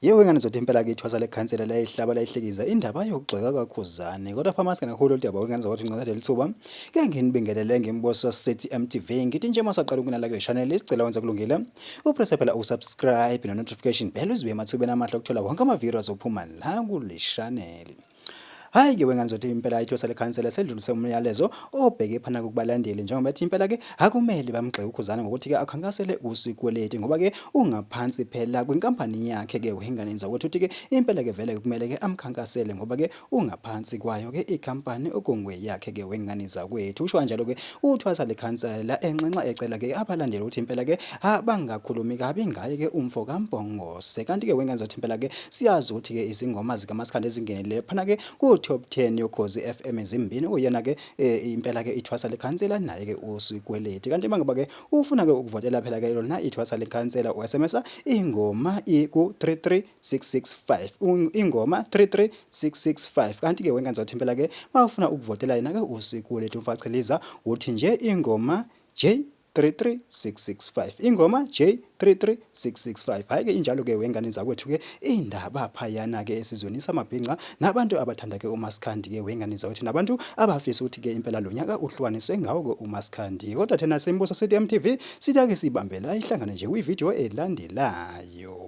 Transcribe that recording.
Yewe ngane zothi impela ke Ithwasa Lekhansela la ihlaba la ihlekiza indaba yokugxeka kaKhuzani kodwa pha maske ngakhulu udaba wengane zokuthi ngincane lithuba ke nginibingelele ngimboso City MTV ngithi nje masaqala ukunala kule channel isicela wenza kulungile upress phela usubscribe no notification bell uzibe emathubeni amahle ukuthola wonke ama videos azophuma la kule channel. Hayi ke wengane zothi impela Ithwasa Lekhansela sedlulise umlayezo obheke phana kubalandeli njengoba ethi impela ke akumele bamgxeke uKhuzani ngokuthi ke akhankasele usikweleti ngoba ke ungaphansi phela kwinkampani yakhe ke wenganenza ukuthi uthi ke impela ke vele kumele ke amkhankasele ngoba ke ungaphansi kwayo ke ikhampani okungwe yakhe ke wenganiza kwethu usho kanjalo ke uThwasa Lekhansela enxenxa ecela ke abalandeli ukuthi impela ke abangakhulumi kabi ngaye ke umfo kaMbongose kanti ke wengane zothi impela ke siyazi ukuthi ke izingoma zikaMaskandi ezingenele phana ke top 10 yokhozi FM ezimbini uyena ke impela ke Ithwasa Lekhansela naye ke usikweleti kanti mangaba ke ufuna ke ukuvotela phela ke lona Ithwasa Lekhansela uSMS ingoma iku 33665 ingoma 33665 kanti ke wengane zothi impela ke mawufuna ukuvotela yena ke usikweleti umfaceliza uthi nje ingoma J 33665 ingoma J 33665 hayi ke injalo ke wengane zakwethu ke indaba phayana ke esizweni samabhinqa nabantu abathanda ke uMaskandi ke wengane zawethu nabantu abafisa ukuthi ke impela lonyaka uhlukaniswe ngawo ke uMaskandi kodwa thina sembuso City MTV sitake sibambela ihlangane nje kwi video elandelayo.